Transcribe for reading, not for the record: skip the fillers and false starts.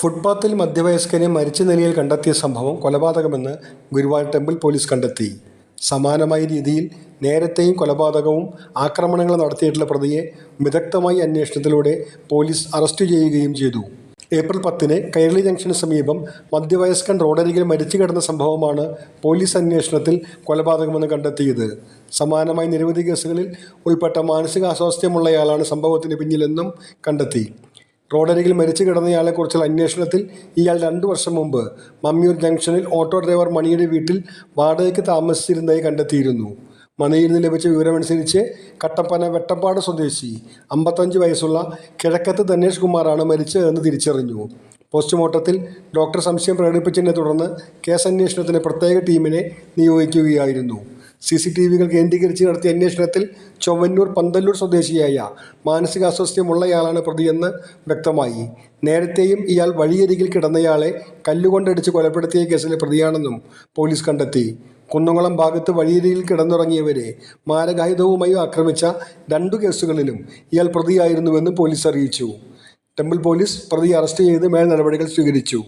ഫുട്പാത്തിൽ മധ്യവയസ്കനെ മരിച്ച നിലയിൽ കണ്ടെത്തിയ സംഭവം കൊലപാതകമെന്ന് ഗുരുവായൂർ ടെമ്പിൾ പോലീസ് കണ്ടെത്തി. സമാനമായ രീതിയിൽ നേരത്തെയും കൊലപാതകവും ആക്രമണങ്ങളും നടത്തിയിട്ടുള്ള പ്രതിയെ വിദഗ്ധമായ അന്വേഷണത്തിലൂടെ പോലീസ് അറസ്റ്റ് ചെയ്യുകയും ചെയ്തു. ഏപ്രിൽ 10-ന് കൈരളി ജംഗ്ഷന് സമീപം മധ്യവയസ്കൻ റോഡരികിൽ മരിച്ചു കിടന്ന സംഭവമാണ് പോലീസ് അന്വേഷണത്തിൽ കൊലപാതകമെന്ന് കണ്ടെത്തിയത്. സമാനമായ നിരവധി കേസുകളിൽ ഉൾപ്പെട്ട മാനസികാസ്വാസ്ഥ്യമുള്ളയാളാണ് സംഭവത്തിന് പിന്നിലെന്നും കണ്ടെത്തി. റോഡരികിൽ മരിച്ചു കിടന്നയാളെക്കുറിച്ചുള്ള അന്വേഷണത്തിൽ ഇയാൾ 2 വർഷം മുമ്പ് മമ്മിയൂർ ജംഗ്ഷനിൽ ഓട്ടോ ഡ്രൈവർ മണിയുടെ വീട്ടിൽ വാടകയ്ക്ക് താമസിച്ചിരുന്നതായി കണ്ടെത്തിയിരുന്നു. മണിയിൽ നിന്ന് ലഭിച്ച വിവരമനുസരിച്ച് കട്ടപ്പന വെട്ടപ്പാട് സ്വദേശി 55 വയസ്സുള്ള കിഴക്കത്ത് ധനേഷ് കുമാറാണ് മരിച്ചതെന്ന് തിരിച്ചറിഞ്ഞു. പോസ്റ്റ്മോർട്ടത്തിൽ ഡോക്ടർ സംശയം പ്രകടിപ്പിച്ചതിനെ തുടർന്ന് കേസന്വേഷണത്തിന് പ്രത്യേക ടീമിനെ നിയോഗിക്കുകയായിരുന്നു. CCTV-കൾ കേന്ദ്രീകരിച്ച് നടത്തിയ അന്വേഷണത്തിൽ ചൊവ്വന്നൂർ പന്തല്ലൂർ സ്വദേശിയായ മാനസികാസ്വാസ്ഥ്യമുള്ളയാളാണ് പ്രതിയെന്ന് വ്യക്തമായി. നേരത്തെയും ഇയാൾ വഴിയരികിൽ കിടന്നയാളെ കല്ലുകൊണ്ടടിച്ച് കൊലപ്പെടുത്തിയ കേസിലെ പ്രതിയാണെന്നും പോലീസ് കണ്ടെത്തി. കുന്നംകുളം ഭാഗത്ത് വഴിയരികിൽ കിടന്നുറങ്ങിയവരെ മാരകായുധവുമായി ആക്രമിച്ച 2 കേസുകളിലും ഇയാൾ പ്രതിയായിരുന്നുവെന്ന് പോലീസ് അറിയിച്ചു. ടെമ്പിൾ പോലീസ് പ്രതിയെ അറസ്റ്റ് ചെയ്ത് മേൽ നടപടികൾ സ്വീകരിച്ചു.